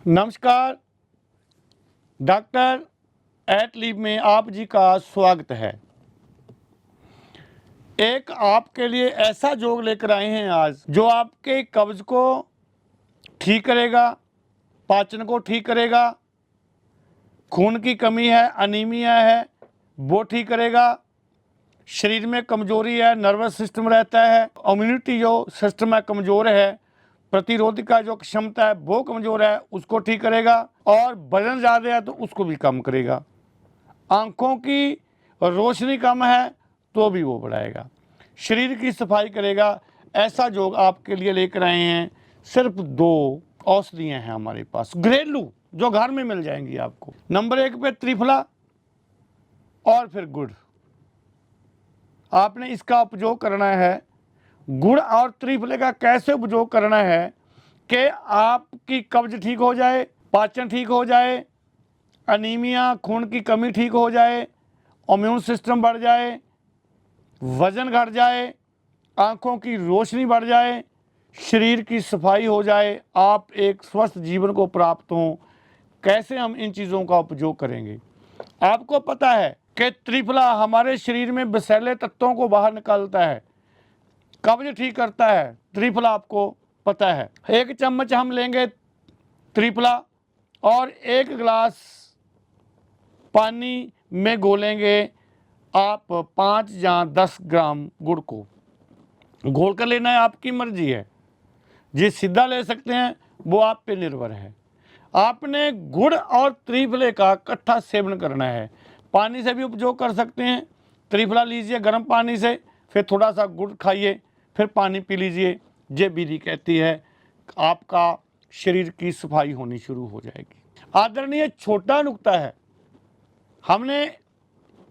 नमस्कार। Doctor at leave में आप जी का स्वागत है। एक आपके लिए ऐसा योग लेकर आए हैं आज जो आपके कब्ज को ठीक करेगा, पाचन को ठीक करेगा, खून की कमी है, अनीमिया है वो ठीक करेगा, शरीर में कमजोरी है, नर्वस सिस्टम रहता है, इम्यूनिटी जो सिस्टम है कमज़ोर है, प्रतिरोधिका जो क्षमता है वो कमज़ोर है उसको ठीक करेगा, और वजन ज़्यादा है तो उसको भी कम करेगा। आँखों की रोशनी कम है तो भी वो बढ़ाएगा, शरीर की सफाई करेगा। ऐसा योग आपके लिए लेकर आए हैं। सिर्फ 2 औषधियाँ हैं हमारे पास घरेलू जो घर में मिल जाएंगी आपको। नंबर 1 पे त्रिफला और फिर गुड़। आपने इसका उपयोग करना है। गुड़ और त्रिफले का कैसे उपयोग करना है कि आपकी कब्ज ठीक हो जाए, पाचन ठीक हो जाए, अनीमिया खून की कमी ठीक हो जाए, इम्यून सिस्टम बढ़ जाए, वजन घट जाए, आँखों की रोशनी बढ़ जाए, शरीर की सफाई हो जाए, आप एक स्वस्थ जीवन को प्राप्त हों। कैसे हम इन चीज़ों का उपयोग करेंगे? आपको पता है कि त्रिफला हमारे शरीर में विषैले तत्वों को बाहर निकालता है, कब्ज ठीक करता है। त्रिफला आपको पता है। 1 चम्मच हम लेंगे त्रिफला और 1 गिलास पानी में घोलेंगे आप 5 या 10 ग्राम गुड़ को घोल कर लेना है, आपकी मर्जी है। जी सीधा ले सकते हैं वो आप पे निर्भर है। आपने गुड़ और त्रिफले का इकट्ठा सेवन करना है। पानी से भी उपयोग कर सकते हैं। त्रिफला लीजिए गर्म पानी से, फिर थोड़ा सा गुड़ खाइए, फिर पानी पी लीजिए। ये विधि कहती है आपका शरीर की सफाई होनी शुरू हो जाएगी। आदरणीय छोटा नुक्ता है, हमने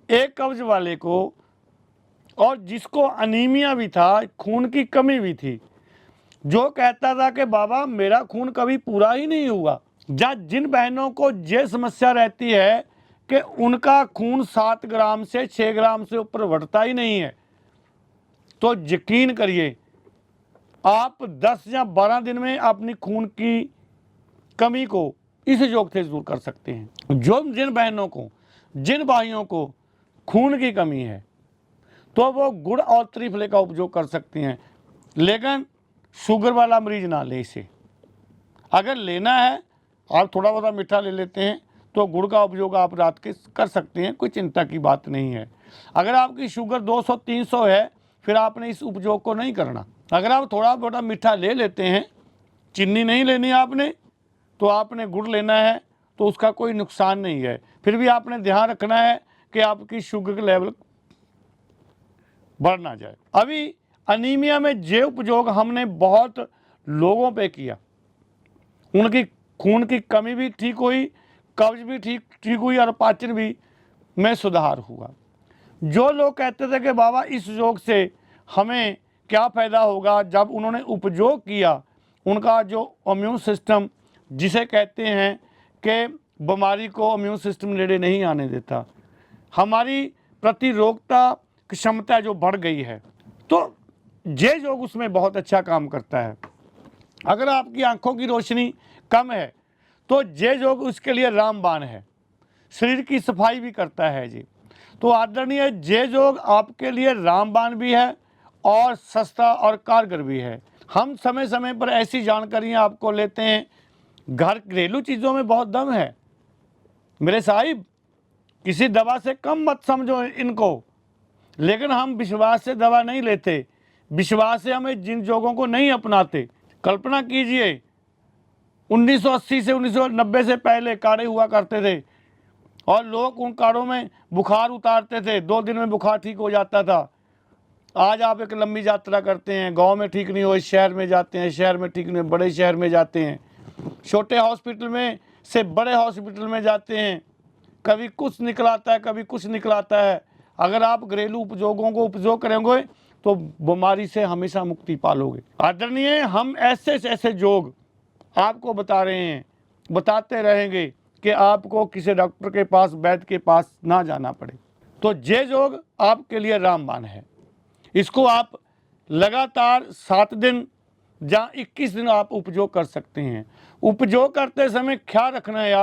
एक कब्ज वाले को और जिसको अनीमिया भी था, खून की कमी भी थी, जो कहता था कि बाबा मेरा खून कभी पूरा ही नहीं हुआ, या जिन बहनों को ये समस्या रहती है कि उनका खून 7 ग्राम से 6 ग्राम से ऊपर बढ़ता ही नहीं है, तो यकीन करिए आप 10 या 12 दिन में अपनी खून की कमी को इस योग से दूर कर सकते हैं। जो जिन बहनों को, जिन भाइयों को खून की कमी है तो वो गुड़ और त्रिफले का उपयोग कर सकते हैं, लेकिन शुगर वाला मरीज ना ले इसे। अगर लेना है, आप थोड़ा बहुत मीठा ले लेते हैं तो गुड़ का उपयोग आप रात के कर सकते हैं, कोई चिंता की बात नहीं है। अगर आपकी शुगर 200-300 है फिर आपने इस उपयोग को नहीं करना। अगर आप थोड़ा बहुत मीठा ले लेते हैं, चीनी नहीं लेनी आपने, तो आपने गुड़ लेना है, तो उसका कोई नुकसान नहीं है। फिर भी आपने ध्यान रखना है कि आपकी शुगर का लेवल बढ़ ना जाए। अभी अनीमिया में जे उपयोग हमने बहुत लोगों पे किया, उनकी खून की कमी भी ठीक हुई, कब्ज भी ठीक हुई और पाचन भी में सुधार हुआ। जो लोग कहते थे कि बाबा इस योग से हमें क्या फ़ायदा होगा, जब उन्होंने उपयोग किया उनका जो इम्यून सिस्टम, जिसे कहते हैं कि बीमारी को इम्यून सिस्टम नेड़े नहीं आने देता, हमारी प्रतिरोधकता क्षमता जो बढ़ गई है, तो ये योग उसमें बहुत अच्छा काम करता है। अगर आपकी आंखों की रोशनी कम है तो ये योग उसके लिए रामबाण है, शरीर की सफाई भी करता है जी। तो आदरणीय ये योग आपके लिए रामबाण भी है और सस्ता और कारगर भी है। हम समय समय पर ऐसी जानकारियां आपको लेते हैं। घर घरेलू चीज़ों में बहुत दम है मेरे साहिब, किसी दवा से कम मत समझो इनको, लेकिन हम विश्वास से दवा नहीं लेते, विश्वास से हमें जिन योगों को नहीं अपनाते। कल्पना कीजिए 1980 से 1990 से पहले काढ़े हुआ करते थे और लोग उन काढ़ों में बुखार उतारते थे, 2 दिन में बुखार ठीक हो जाता था। आज आप एक लंबी यात्रा करते हैं, गांव में ठीक नहीं हो शहर में जाते हैं, शहर में ठीक नहीं बड़े शहर में जाते हैं, छोटे हॉस्पिटल में से बड़े हॉस्पिटल में जाते हैं, कभी कुछ निकलाता है कभी कुछ निकलाता है। अगर आप घरेलू उपयोगों को उपयोग करेंगे तो बीमारी से हमेशा मुक्ति पालोगे। आदरणीय हम ऐसे ऐसे योग आपको बता रहे हैं, बताते रहेंगे कि आपको किसी डॉक्टर के पास, वैद्य के पास ना जाना पड़े। तो ये योग आपके लिए रामबाण है। इसको आप लगातार 7 दिन जहाँ 21 दिन आप उपयोग कर सकते हैं। उपयोग करते समय ख्याल रखना है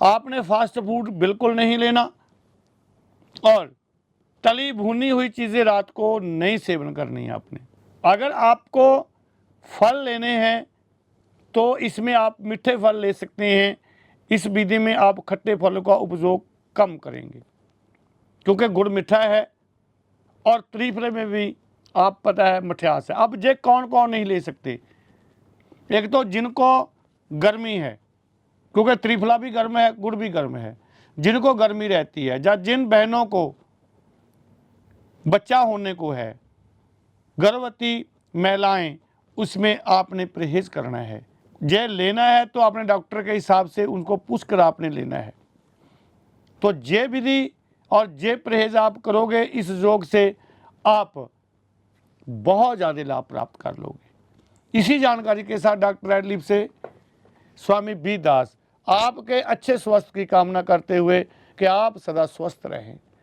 आपने फास्ट फूड बिल्कुल नहीं लेना और तली भुनी हुई चीज़ें रात को नहीं सेवन करनी है आपने। अगर आपको फल लेने हैं तो इसमें आप मीठे फल ले सकते हैं। इस विधि में आप खट्टे फलों का उपयोग कम करेंगे क्योंकि गुड़ मीठा है और त्रिफले में भी आप पता है मिठास है। अब ये कौन कौन नहीं ले सकते, एक तो जिनको गर्मी है क्योंकि त्रिफला भी गर्म है गुड़ भी गर्म है, जिनको गर्मी रहती है या जिन बहनों को बच्चा होने को है, गर्भवती महिलाएं, उसमें आपने परहेज करना है। ये लेना है तो आपने डॉक्टर के हिसाब से उनको पूछ कर आपने लेना है। तो ये विधि और ये परहेज आप करोगे, इस योग से आप बहुत ज़्यादा लाभ प्राप्त कर लोगे। इसी जानकारी के साथ डॉक्टर एडलिप से स्वामी बी दास आपके अच्छे स्वास्थ्य की कामना करते हुए कि आप सदा स्वस्थ रहें।